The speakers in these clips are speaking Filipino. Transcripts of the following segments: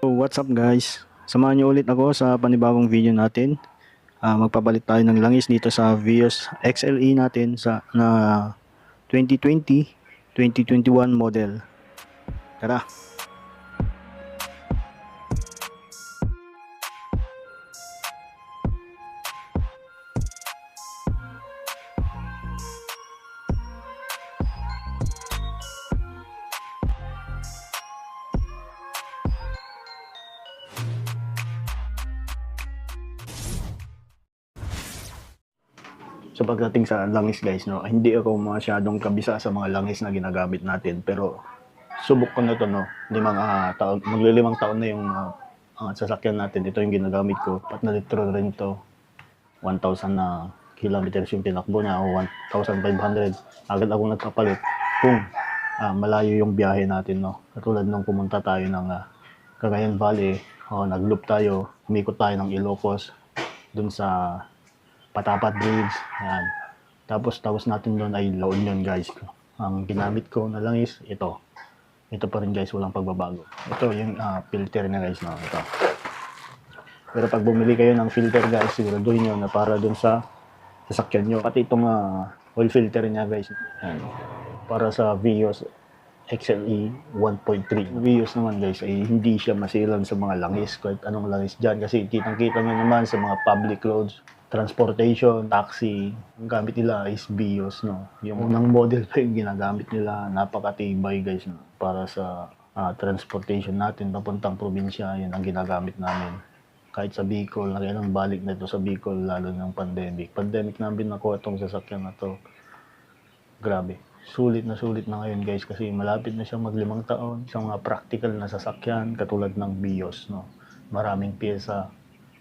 So what's up guys? Samahan niyo ulit ako sa panibagong video natin. Magpapalit tayo ng langis dito sa Vios XLE natin na 2020-2021 model. Tara! So pagdating sa langis guys, no, hindi ako masyadong kabisa sa mga langis na ginagamit natin, pero subok ko na to, no. Maglilimang taon na yung sasakyan natin. Ito yung ginagamit ko. Pat na litro rin to. 1,000 na kilometers yung tinakbo niya o 1,500. Agad ako nagpapalit kung malayo yung biyahe natin, no. Katulad nung pumunta tayo ng Cagayan Valley, nag-loop tayo, umikot tayo ng Ilocos dun sa Patapat Bridge. Ayan. Tapos natin doon ay La Union guys. Ang ginamit ko na langis, ito. Ito pa rin guys, walang pagbabago. Ito yung filter na guys, no? Ito. Pero pag bumili kayo ng filter guys, siguraduhin nyo na para doon sa sasakyan nyo. Pati itong oil filter niya guys. Ayan. Para sa Vios XLE 1.3. Vios naman guys ay hindi siya masilan sa mga langis, kahit anong langis dyan. Kasi kitang-kita nyo naman sa mga public roads, transportation, taxi, ang gamit nila is Vios, no. Yung unang model pa yung ginagamit nila, napakatibay guys, no? Para sa transportation natin papuntang probinsya, yun ang ginagamit namin. Kahit sa Bicol, nakailang balik na ito sa Bicol, lalo ng pandemic. Pandemic namin nakuha itong sasakyan na to. Grabe. Sulit na ngayon guys, kasi malapit na siya mag-5 taon. Isang practical na sasakyan, katulad ng Vios, no. Maraming pyesa,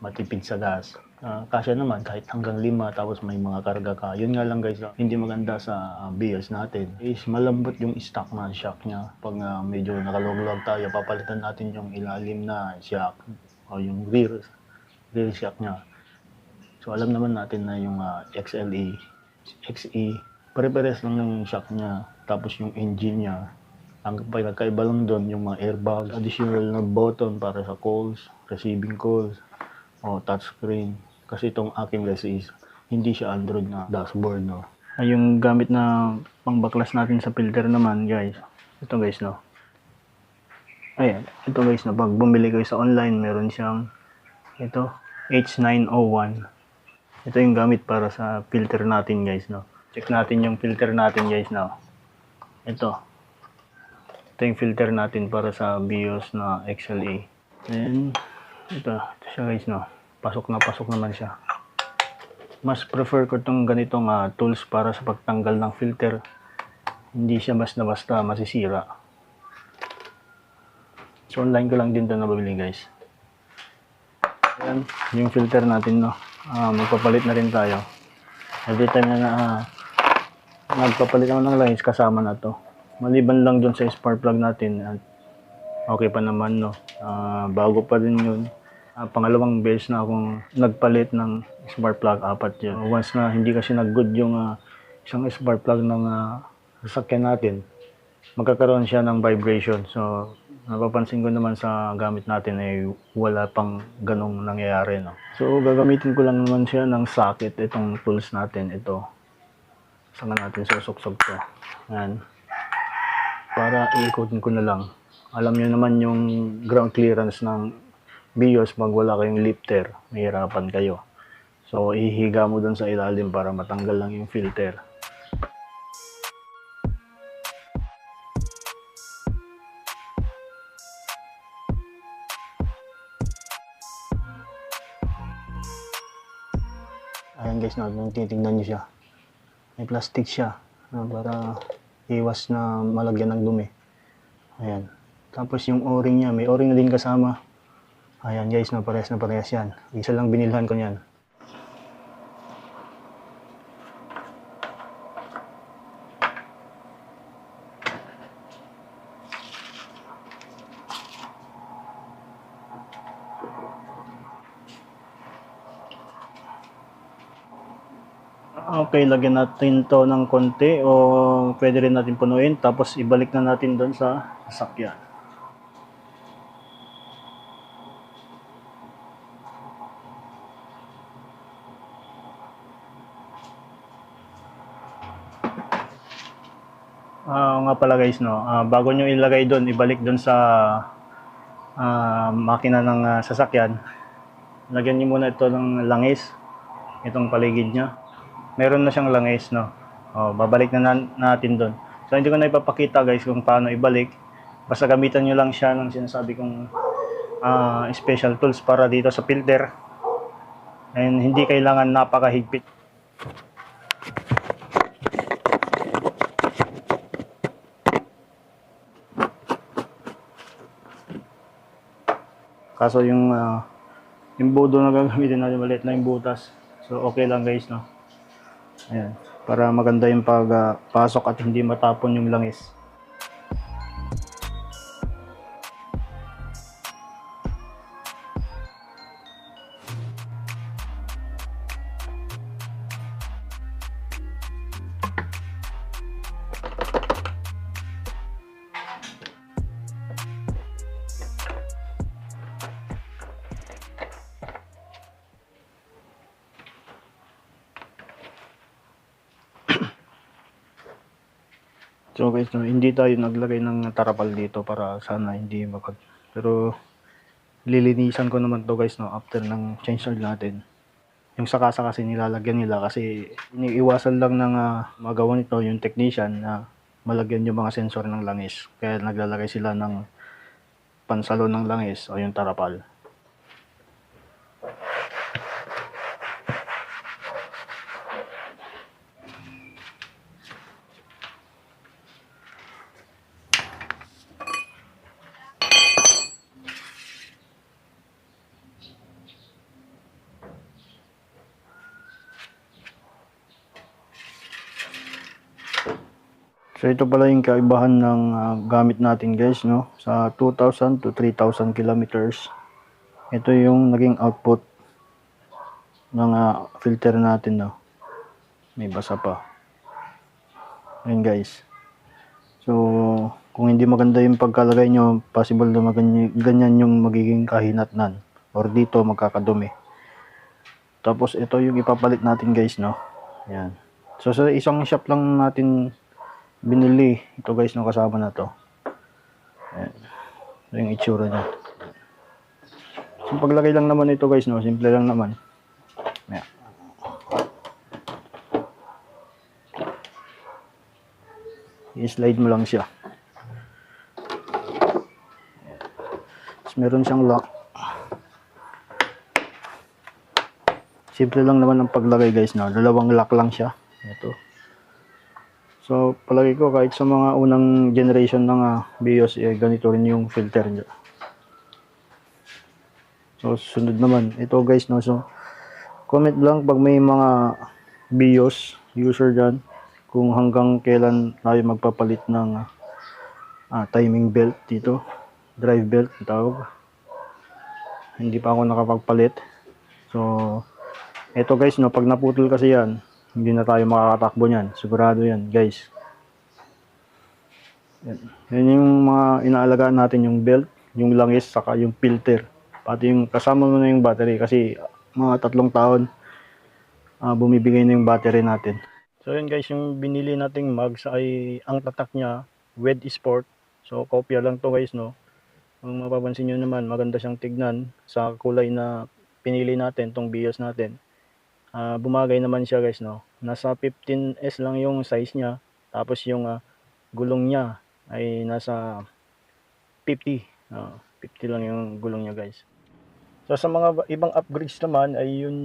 matipid sa gas. Kasya naman kahit hanggang 5, tapos may mga karga ka. Yun nga lang guys, hindi maganda sa Vios natin is malambot yung stock na shock niya. Pag medyo nakaluglag tayo, papalitan natin yung ilalim na shock o yung rear shock niya. So alam naman natin na yung XLE, XE, pare-pares lang yung shock niya. Tapos yung engine niya, ang pagkakaiba lang doon yung mga airbags, additional na button para sa calls, receiving calls, o touchscreen. Kasi itong aking guys is hindi siya Android na dashboard, no. Yung gamit na pangbaklas natin sa filter naman guys, ito guys, no. Ayan, ito guys, no. Pag bumili kayo sa online, meron siyang ito, H901. Ito yung gamit para sa filter natin guys, no. Check natin yung filter natin guys, no. Ito yung filter natin para sa Vios na XLE. Then ito siya guys, no. Pasok naman siya. Mas prefer ko itong ganitong tools para sa pagtanggal ng filter. Hindi siya basta masisira. So online ko lang din ito nabili guys. Ayan, yung filter natin, no. Magpapalit na rin tayo. Every time na nagpapalit naman ng lines, kasama na to. Maliban lang dun sa spark plug natin, okay pa naman, no. Bago pa din yun. Pangalawang beses na akong nagpalit ng spark plug, 4 yun. Once na hindi kasi nag-good yung isang spark plug ng sasakyan natin, magkakaroon siya ng vibration. So napapansin ko naman sa gamit natin ay wala pang ganong nangyayari, no. So gagamitin ko lang naman siya ng socket, itong tools natin, ito. Saan natin susuksok to. Yan. Para iikotin ko na lang. Alam niyo naman yung ground clearance ng Vios, pag wala kayong lifter, mahirapan kayo. So ihiga mo dun sa ilalim para matanggal lang yung filter. Ayan guys, titignan nyo siya. May plastic siya para iwas na malagyan ng dumi. Ayan. Tapos yung o-ring niya, may o-ring na din kasama. Ayan guys, parehas yan. Isa lang binilhan ko niyan. Okay, lagyan natin to ng konti o pwede rin natin punuin, tapos ibalik na natin doon sa sasakyan. Nga pala guys, no, bago nyo ilagay doon, ibalik doon sa makina ng sasakyan, lagyan nyo muna ito ng langis, itong paligid niya. Meron na siyang langis, no. Babalik na natin doon. So hindi ko na ipapakita guys kung paano ibalik. Basta gamitan nyo lang siya ng sinasabi kong special tools para dito sa filter. And hindi kailangan napakahigpit. Kaso yung budo na gagamitin natin, maliit na yung butas. So okay lang guys, no. Ayan, para maganda yung pagpasok at hindi matapon yung langis. So guys, no, hindi tayo naglagay ng tarapal dito para sana hindi pero lilinisan ko naman to guys, no, after ng change oil natin. Yung sakasa kasi nilalagyan nila kasi iniiwasan lang ng magawa nito yung technician na malagyan yung mga sensor ng langis. Kaya naglalagay sila ng pansalo ng langis o yung tarapal. So ito pala yung kaibahan ng gamit natin guys, no, sa 2,000 to 3,000 kilometers. Ito yung naging output ng filter natin, no. May basa pa. Ayun guys. So kung hindi maganda yung pagkalagay nyo, possible na ganyan yung magiging kahinatnan or dito magkakadumi. Tapos ito yung ipapalit natin guys, no. Ayan. So sa isang shop lang natin binili ito guys, no, kasama na to. Ayan. Ito yung itsura niya. So paglagay lang naman ito guys, no, simple lang naman. Ayan. I-slide mo lang siya. Ayan. Tapos meron siyang lock. Simple lang naman ang paglagay guys, no. Dalawang lock lang siya. Ito. So, palagi ko kahit sa mga unang generation ng BIOS, ganito rin yung filter niya. So, sunod naman. Ito guys, no. So, comment lang pag may mga BIOS user dyan, kung hanggang kailan tayo magpapalit ng timing belt dito. Drive belt, tawag. Hindi pa ako nakapagpalit. So, ito guys, no. Pag naputol kasi yan, hindi na tayo makakatakbo niyan. Sigurado yan, guys. Yan yung mga inaalagaan natin, yung belt, yung langis, saka yung filter. Pati yung kasama mo na yung battery kasi mga 3 taon bumibigay na yung battery natin. So yun guys, yung binili nating mags ay ang tatak niya WED Sport. So kopya lang to guys, no. Kung mapapansin nyo naman, maganda siyang tignan sa kulay na pinili natin, tong BIOS natin. Bumagay naman siya guys, no. Nasa 15S lang yung size niya. Tapos yung gulong niya ay nasa 50. 50 lang yung gulong niya guys. So sa mga ibang upgrades naman ay yung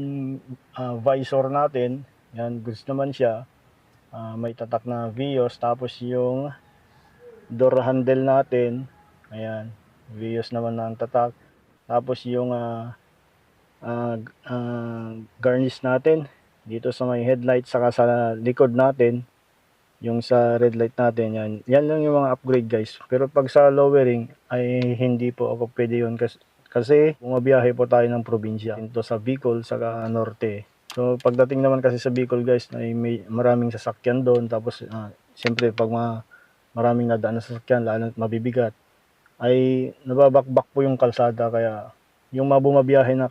visor natin. Yan, goods naman siya. May tatak na VIOS. Tapos yung door handle natin. Ayan, VIOS naman na ang tatak. Tapos yung garnish natin dito sa may headlight, saka sa likod natin yung sa red light natin. Yan lang yung mga upgrade guys. Pero pag sa lowering ay hindi po ako pwede yun kasi bumabiyahe po tayo ng probinsya dito sa Bicol saka Norte. So pagdating naman kasi sa Bicol guys, ay may maraming sasakyan doon. Tapos siyempre pag maraming nadaan na sasakyan, lalo mabibigat, ay nababakbak po yung kalsada. Kaya yung mga bumabiyahe na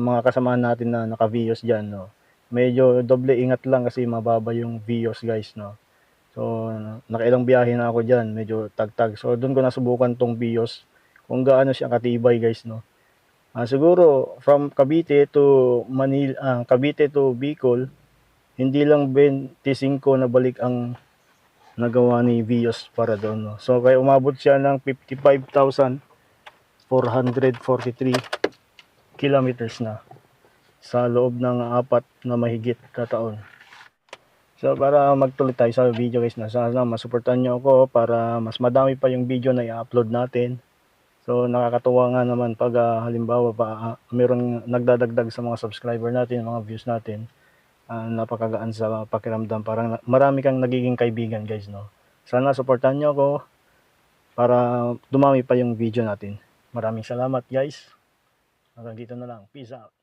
mga kasamahan natin na naka-VIOS dyan, no, medyo doble ingat lang kasi mababa yung VIOS guys, no. So, nakailang biyahe na ako diyan, medyo tagtag. So, doon ko nasubukan tong Vios kung gaano siya katibay guys, no. Siguro from Cavite to Manila, Cavite to Bicol, hindi lang 25 na balik ang nagawa ni Vios para doon, no. So, kaya umabot siya ng 55,443 kilometers na sa loob ng 4 na mahigit na taon. So, para magtuloy tayo sa video guys, na sana masuportahan nyo ako para mas madami pa yung video na i-upload natin. So, nakakatuwa nga naman pag halimbawa pa mayroong nagdadagdag sa mga subscriber natin, mga views natin. Napakagaan sa pakiramdam, parang marami kang nagiging kaibigan guys, no. Sana suportahan nyo ako para dumami pa yung video natin. Maraming salamat guys. Hanggang dito na lang. Peace out.